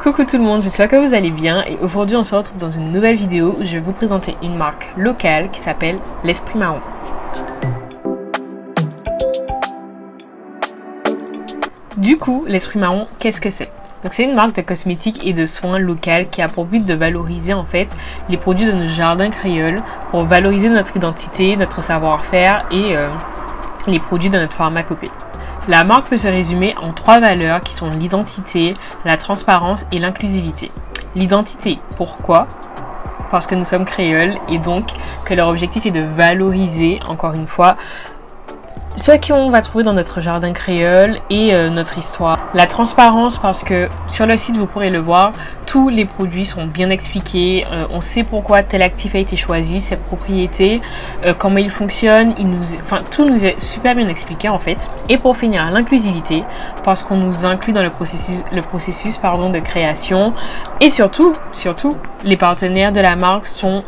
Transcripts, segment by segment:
Coucou tout le monde, j'espère que vous allez bien et aujourd'hui on se retrouve dans une nouvelle vidéo où je vais vous présenter une marque locale qui s'appelle l'Esprit Marron. Du coup, l'Esprit Marron, qu'est-ce que c'est? Donc c'est une marque de cosmétiques et de soins locales qui a pour but de valoriser en fait les produits de nos jardins créoles pour valoriser notre identité, notre savoir-faire et les produits de notre pharmacopée. La marque peut se résumer en 3 valeurs qui sont l'identité, la transparence et l'inclusivité. L'identité, pourquoi? Parce que nous sommes créoles et donc que leur objectif est de valoriser, encore une fois, ce qu'on va trouver dans notre jardin créole et notre histoire. La transparence parce que sur le site vous pourrez le voir, tous les produits sont bien expliqués, on sait pourquoi tel actif a été choisi, ses propriétés, comment il fonctionne, tout nous est super bien expliqué en fait. Et pour finir, l'inclusivité parce qu'on nous inclut dans le processus de création et surtout, les partenaires de la marque sont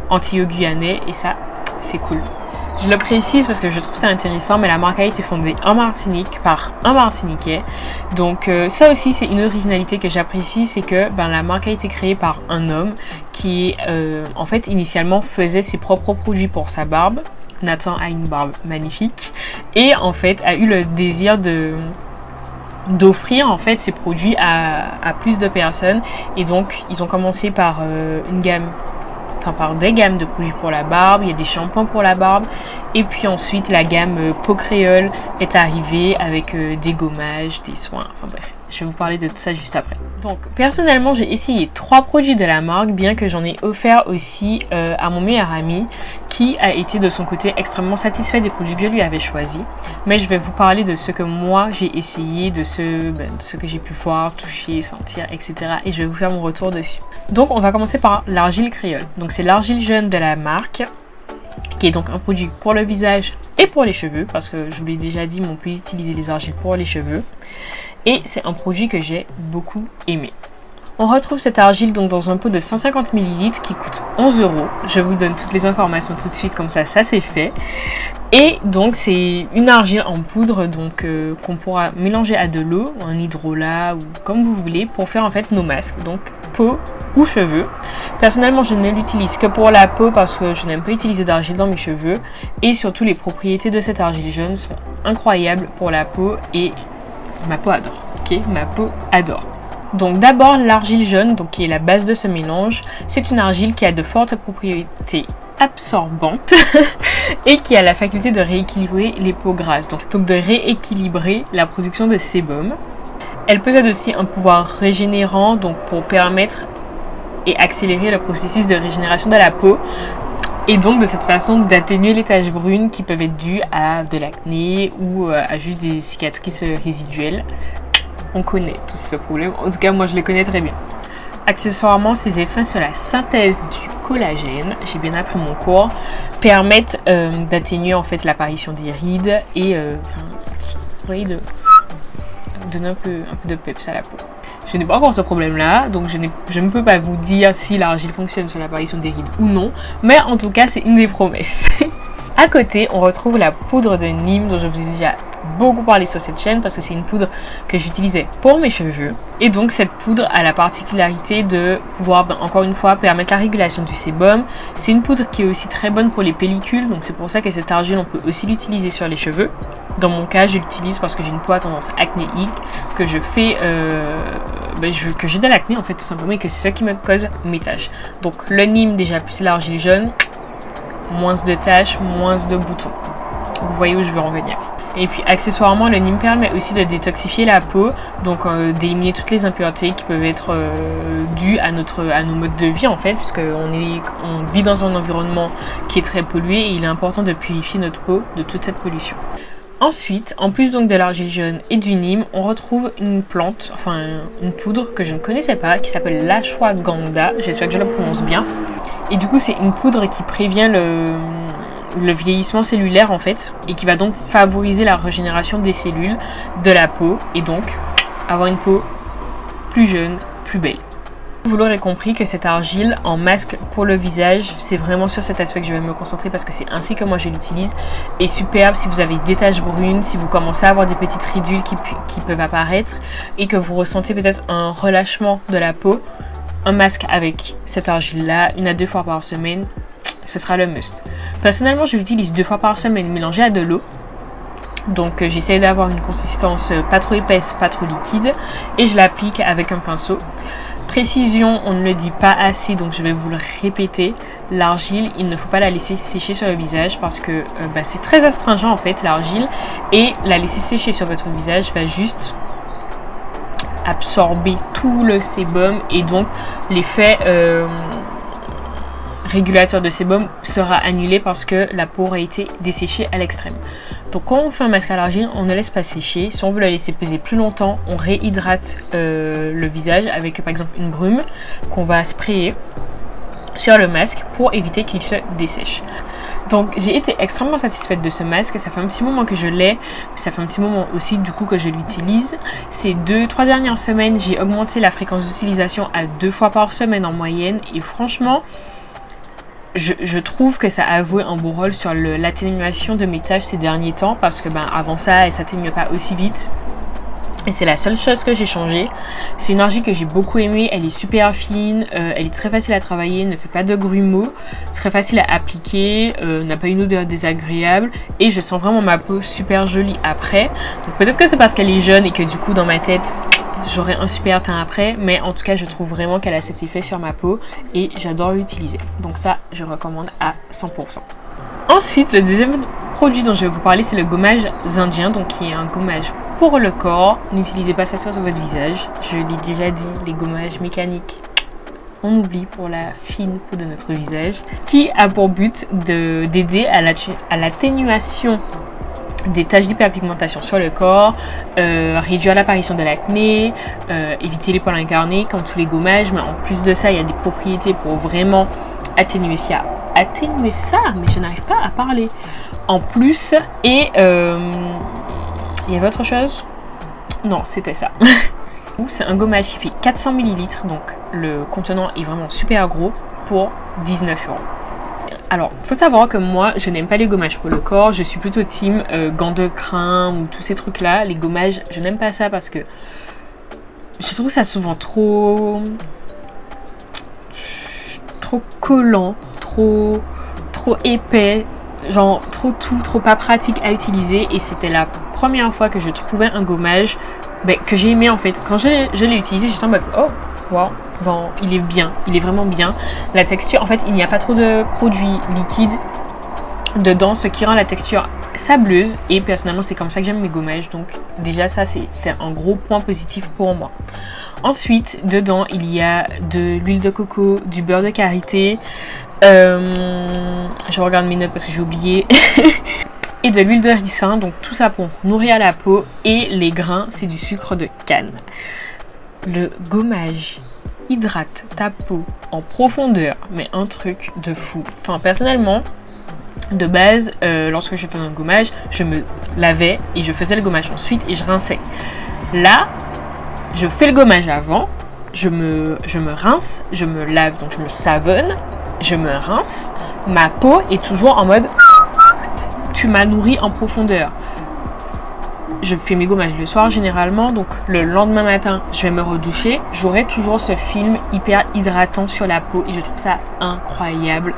antillais-guyanais et ça c'est cool. Je le précise parce que je trouve ça intéressant, mais la marque a été fondée en Martinique par un Martiniquais. Donc ça aussi c'est une originalité que j'apprécie, c'est que la marque a été créée par un homme qui en fait initialement faisait ses propres produits pour sa barbe. Nathan a une barbe magnifique et en fait a eu le désir d'offrir en fait ces produits à plus de personnes et donc ils ont commencé par des gammes de produits pour la barbe, il y a des shampoings pour la barbe et puis ensuite la gamme peau créole est arrivée avec des gommages, des soins, enfin bref, je vais vous parler de tout ça juste après. Donc personnellement j'ai essayé 3 produits de la marque bien que j'en ai offert aussi à mon meilleur ami qui a été de son côté extrêmement satisfait des produits que je lui avais choisis, mais je vais vous parler de ce que moi j'ai essayé, de ce que j'ai pu voir, toucher, sentir, etc. et je vais vous faire mon retour dessus. Donc on va commencer par l'argile créole. Donc c'est l'argile jaune de la marque qui est donc un produit pour le visage et pour les cheveux parce que je vous l'ai déjà dit, mais on peut utiliser les argiles pour les cheveux et c'est un produit que j'ai beaucoup aimé. On retrouve cette argile donc dans un pot de 150 ml qui coûte 11 €. Je vous donne toutes les informations tout de suite comme ça c'est fait. Et donc c'est une argile en poudre donc qu'on pourra mélanger à de l'eau, un hydrolat ou comme vous voulez pour faire en fait nos masques, donc peau ou cheveux. Personnellement je ne l'utilise que pour la peau parce que je n'aime pas utiliser d'argile dans mes cheveux et surtout les propriétés de cette argile jaune sont incroyables pour la peau et ma peau adore. Ok, ma peau adore. Donc d'abord l'argile jaune, donc qui est la base de ce mélange, c'est une argile qui a de fortes propriétés absorbantes et qui a la faculté de rééquilibrer les peaux grasses, donc de rééquilibrer la production de sébum. Elle possède aussi un pouvoir régénérant donc pour permettre et accélérer le processus de régénération de la peau et donc de cette façon d'atténuer les taches brunes qui peuvent être dues à de l'acné ou à juste des cicatrices résiduelles. On connaît tous ce problème, en tout cas moi je le connais très bien. Accessoirement, ses effets sur la synthèse du collagène, j'ai bien appris mon cours, permettent d'atténuer en fait l'apparition des rides et vous voyez, de donner un peu de peps à la peau. Je n'ai pas encore ce problème là, donc je ne peux pas vous dire si l'argile fonctionne sur l'apparition des rides ou non, mais en tout cas c'est une des promesses. À côté, on retrouve la poudre de Nîmes dont je vous ai déjà beaucoup parlé sur cette chaîne parce que c'est une poudre que j'utilisais pour mes cheveux et donc cette poudre a la particularité de pouvoir encore une fois permettre la régulation du sébum. C'est une poudre qui est aussi très bonne pour les pellicules, donc c'est pour ça que cette argile on peut aussi l'utiliser sur les cheveux. Dans mon cas je l'utilise parce que j'ai une peau à tendance acnéique, que je fais que j'ai de l'acné en fait tout simplement et que c'est ça qui me cause mes taches. Donc le Nîmes déjà plus l'argile jaune, moins de taches, moins de boutons. Vous voyez où je veux en venir. Et puis accessoirement le Nîmes permet aussi de détoxifier la peau, donc d'éliminer toutes les impuretés qui peuvent être dues à nos modes de vie en fait, puisqu'on vit dans un environnement qui est très pollué et il est important de purifier notre peau de toute cette pollution. Ensuite, en plus donc de l'argile jaune et du Nîmes, on retrouve une plante, enfin une poudre que je ne connaissais pas qui s'appelle l'ashwagandha, j'espère que je la prononce bien. Et du coup c'est une poudre qui prévient le vieillissement cellulaire en fait et qui va donc favoriser la régénération des cellules de la peau et donc avoir une peau plus jeune, plus belle. Vous l'aurez compris que cette argile en masque pour le visage, c'est vraiment sur cet aspect que je vais me concentrer parce que c'est ainsi que moi je l'utilise. Et superbe si vous avez des taches brunes, si vous commencez à avoir des petites ridules qui peuvent apparaître et que vous ressentez peut-être un relâchement de la peau. Un masque avec cette argile là, 1 à 2 fois par semaine, ce sera le must. Personnellement, je l'utilise 2 fois par semaine mélangée à de l'eau. Donc j'essaie d'avoir une consistance pas trop épaisse, pas trop liquide. Et je l'applique avec un pinceau. Précision, on ne le dit pas assez, donc je vais vous le répéter. L'argile, il ne faut pas la laisser sécher sur le visage parce que c'est très astringent en fait l'argile. Et la laisser sécher sur votre visage va juste absorber tout le sébum. Et donc l'effet régulateur de sébum sera annulé parce que la peau aura été desséchée à l'extrême. Donc quand on fait un masque à l'argile, on ne laisse pas sécher. Si on veut le laisser peser plus longtemps, on réhydrate le visage avec par exemple une brume qu'on va sprayer sur le masque pour éviter qu'il se dessèche. Donc j'ai été extrêmement satisfaite de ce masque, ça fait un petit moment que je l'ai, ça fait un petit moment aussi du coup que je l'utilise. Ces 2-3 dernières semaines, j'ai augmenté la fréquence d'utilisation à 2 fois par semaine en moyenne et franchement, je trouve que ça a joué un beau rôle sur l'atténuation de mes taches ces derniers temps parce que avant ça, elle s'atténue pas aussi vite. Et c'est la seule chose que j'ai changé. C'est une argile que j'ai beaucoup aimée, elle est super fine, elle est très facile à travailler, ne fait pas de grumeaux, très facile à appliquer, n'a pas une odeur désagréable et je sens vraiment ma peau super jolie après. Donc peut-être que c'est parce qu'elle est jeune et que du coup dans ma tête j'aurai un super teint après, mais en tout cas je trouve vraiment qu'elle a cet effet sur ma peau et j'adore l'utiliser. Donc ça je recommande à 100%. Ensuite, le deuxième produit dont je vais vous parler, c'est le gommage indien, donc qui est un gommage pour le corps. N'utilisez pas ça sur votre visage. Je l'ai déjà dit, les gommages mécaniques, on oublie pour la fine peau de notre visage, qui a pour but d'aider à l'atténuation des taches d'hyperpigmentation sur le corps, réduire l'apparition de l'acné, éviter les poils incarnés comme tous les gommages, mais en plus de ça, il y a des propriétés pour vraiment atténuer ça, mais je n'arrive pas à parler. En plus, et il y avait autre chose? Non, c'était ça. C'est un gommage qui fait 400 ml, donc le contenant est vraiment super gros pour 19 €. Alors, il faut savoir que moi, je n'aime pas les gommages pour le corps. Je suis plutôt team gants de crin ou tous ces trucs-là. Les gommages, je n'aime pas ça parce que je trouve ça souvent trop collant, trop épais, genre trop pas pratique à utiliser. Et c'était la première fois que je trouvais un gommage que j'ai aimé en fait. Quand je l'ai utilisé, j'étais en mode oh wow, bon, il est bien, il est vraiment bien. La texture, en fait, il n'y a pas trop de produits liquides dedans, ce qui rend la texture sableuse. Et personnellement, c'est comme ça que j'aime mes gommages. Donc déjà, ça, c'était un gros point positif pour moi. Ensuite, dedans, il y a de l'huile de coco, du beurre de karité. Je regarde mes notes parce que j'ai oublié. Et de l'huile de ricin, donc tout ça pour nourrir la peau. Et les grains, c'est du sucre de canne. Le gommage hydrate ta peau en profondeur, mais un truc de fou. Enfin, personnellement, de base, lorsque je faisais un gommage, je me lavais et je faisais le gommage ensuite et je rinçais. Là, je fais le gommage avant, je me rince, je me lave, donc je me savonne, je me rince. Ma peau est toujours en mode tu m'as nourri en profondeur. Je fais mes gommages le soir généralement, donc le lendemain matin, je vais me redoucher. J'aurai toujours ce film hyper hydratant sur la peau et je trouve ça incroyable.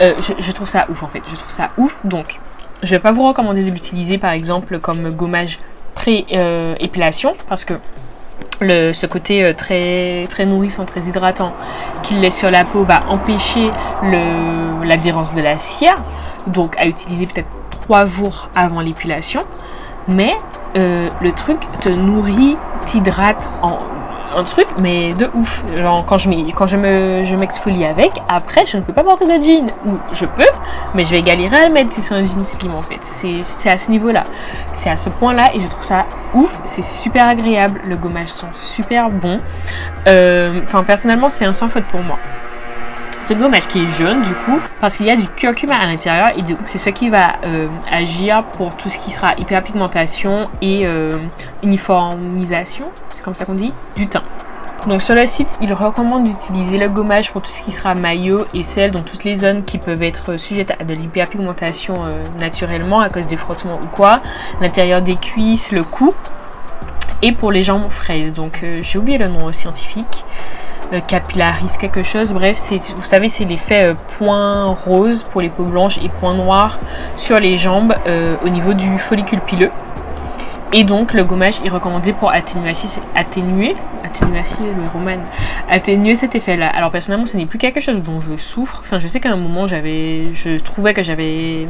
Je trouve ça ouf en fait, je trouve ça ouf. Donc, je vais pas vous recommander de l'utiliser par exemple comme gommage pré-épilation parce que ce côté très nourrissant, très hydratant qu'il laisse sur la peau va empêcher l'adhérence de la cire. Donc, à utiliser peut-être 3 jours avant l'épilation. Mais le truc te nourrit, t'hydrate en un truc, mais de ouf. Genre quand je m'exfolie avec, après je ne peux pas porter de jean. Ou je peux, mais je vais galérer à le mettre si c'est un jean slim en fait. C'est à ce niveau-là. C'est à ce point-là et je trouve ça ouf. C'est super agréable. Le gommage sent super bon. Enfin personnellement c'est un sans faute pour moi. Ce gommage qui est jaune du coup parce qu'il y a du curcuma à l'intérieur et du coup c'est ce qui va agir pour tout ce qui sera hyperpigmentation et uniformisation, c'est comme ça qu'on dit, du teint. Donc sur le site, ils recommandent d'utiliser le gommage pour tout ce qui sera maillot et selle, donc toutes les zones qui peuvent être sujettes à de l'hyperpigmentation naturellement à cause des frottements ou quoi, l'intérieur des cuisses, le cou, et pour les jambes fraises. Donc j'ai oublié le nom scientifique, capillaris quelque chose, bref, vous savez c'est l'effet point rose pour les peaux blanches et point noir sur les jambes au niveau du follicule pileux. Et donc le gommage est recommandé pour atténuer cet effet-là. Alors personnellement, ce n'est plus quelque chose dont je souffre. Enfin, je sais qu'à un moment, je trouvais que j'avais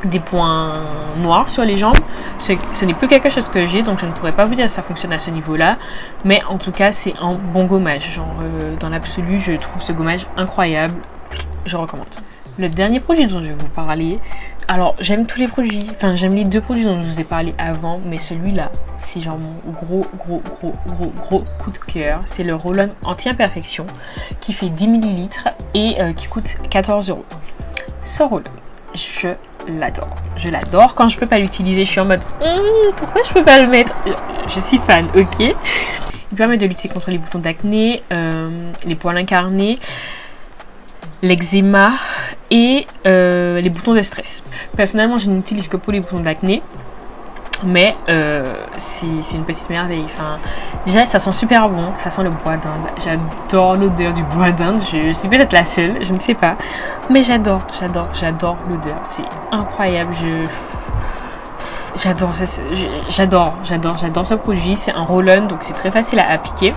des points noirs sur les jambes. Ce n'est plus quelque chose que j'ai, donc je ne pourrais pas vous dire si ça fonctionne à ce niveau-là. Mais en tout cas, c'est un bon gommage. Genre, dans l'absolu, je trouve ce gommage incroyable. Je recommande. Le dernier produit dont je vais vous parler, alors j'aime tous les produits, enfin j'aime les deux produits dont je vous ai parlé avant, mais celui-là, c'est genre mon gros coup de cœur. C'est le roll-on anti-imperfection qui fait 10 ml et qui coûte 14 €. Ce roll-on, je l'adore. Je l'adore. Quand je peux pas l'utiliser, je suis en mode pourquoi je peux pas le mettre? Je suis fan, ok. Il permet de lutter contre les boutons d'acné, les poils incarnés, l'eczéma et les boutons de stress. Personnellement, je n'utilise que pour les boutons d'acné, mais c'est une petite merveille. Enfin, déjà, ça sent super bon, ça sent le bois d'Inde. J'adore l'odeur du bois d'Inde. Je suis peut-être la seule, je ne sais pas, mais j'adore l'odeur. C'est incroyable. J'adore ce produit. C'est un roll-on, donc c'est très facile à appliquer.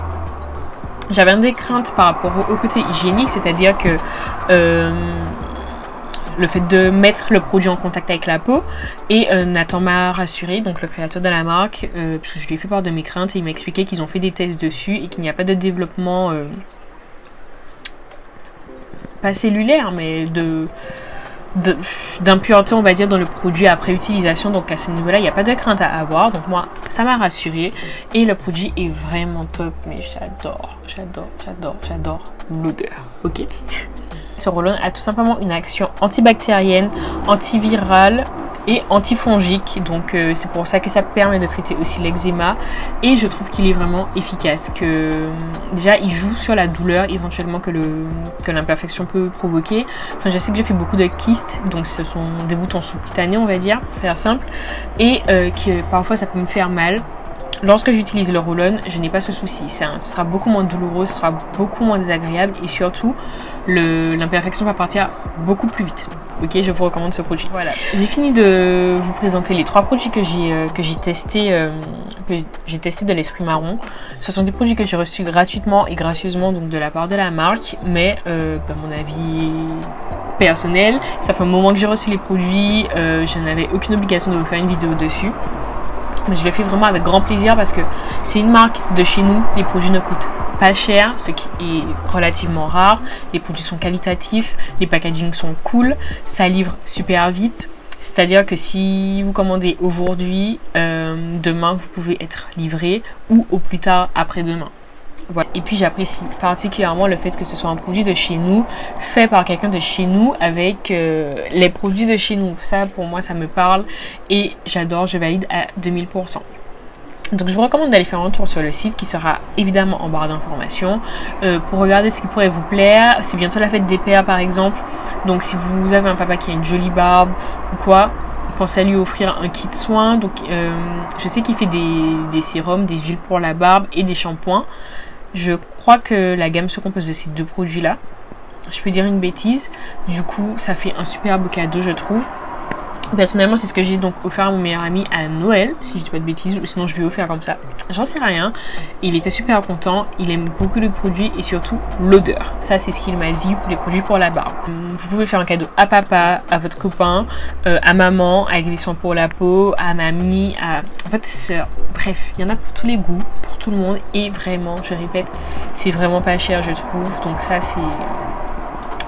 J'avais des craintes par rapport au côté hygiénique, c'est-à-dire que le fait de mettre le produit en contact avec la peau, et Nathan m'a rassuré, donc le créateur de la marque, parce que je lui ai fait part de mes craintes et il m'a expliqué qu'ils ont fait des tests dessus et qu'il n'y a pas de développement pas cellulaire, mais d'impureté on va dire dans le produit après utilisation. Donc à ce niveau là il n'y a pas de crainte à avoir, donc moi ça m'a rassuré et le produit est vraiment top. Mais j'adore l'odeur, ok. Ce roll-on a tout simplement une action antibactérienne, antivirale et antifongique, donc c'est pour ça que ça permet de traiter aussi l'eczéma, et je trouve qu'il est vraiment efficace. Que déjà il joue sur la douleur éventuellement que l'imperfection peut provoquer. Enfin, je sais que j'ai fait beaucoup de kystes, donc ce sont des boutons sous-cutanés on va dire, pour faire simple, et que parfois ça peut me faire mal. Lorsque j'utilise le roll-on, je n'ai pas ce souci. Ce sera beaucoup moins douloureux, ce sera beaucoup moins désagréable, et surtout, l'imperfection va partir beaucoup plus vite. Ok, je vous recommande ce produit. Voilà, j'ai fini de vous présenter les 3 produits que j'ai testés de l'Esprit Marron. Ce sont des produits que j'ai reçus gratuitement et gracieusement, donc de la part de la marque, mais mon avis personnel, ça fait un moment que j'ai reçu les produits, je n'avais aucune obligation de vous faire une vidéo dessus. Mais je le fais vraiment avec grand plaisir parce que c'est une marque de chez nous. Les produits ne coûtent pas cher, ce qui est relativement rare. Les produits sont qualitatifs, les packagings sont cool, ça livre super vite. C'est-à-dire que si vous commandez aujourd'hui, demain vous pouvez être livré, ou au plus tard après-demain. Voilà. Et puis j'apprécie particulièrement le fait que ce soit un produit de chez nous, fait par quelqu'un de chez nous, avec les produits de chez nous. Ça pour moi ça me parle et j'adore, je valide à 2000%. Donc je vous recommande d'aller faire un tour sur le site qui sera évidemment en barre d'informations pour regarder ce qui pourrait vous plaire. C'est bientôt la fête des pères par exemple, donc si vous avez un papa qui a une jolie barbe ou quoi, pensez à lui offrir un kit soin. Donc je sais qu'il fait des sérums, des huiles pour la barbe et des shampoings. Je crois que la gamme se compose de ces 2 produits là. Je peux dire une bêtise, du coup ça fait un superbe cadeau je trouve. Personnellement c'est ce que j'ai donc offert à mon meilleur ami à Noël, si je dis pas de bêtises, ou sinon je lui ai offert comme ça, j'en sais rien. Il était super content, il aime beaucoup le produit et surtout l'odeur. Ça c'est ce qu'il m'a dit pour les produits pour la barbe. Vous pouvez faire un cadeau à papa, à votre copain, à maman, avec des soins pour la peau, à mamie, à votre soeur. Bref, il y en a pour tous les goûts, pour tout le monde, et vraiment, je répète, c'est vraiment pas cher je trouve, donc ça c'est...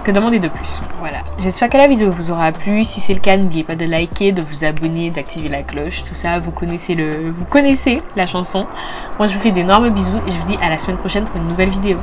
que demander de plus. Voilà, j'espère que la vidéo vous aura plu. Si c'est le cas, n'oubliez pas de liker, de vous abonner, d'activer la cloche, tout ça, vous connaissez la chanson. Moi je vous fais d'énormes bisous et je vous dis à la semaine prochaine pour une nouvelle vidéo.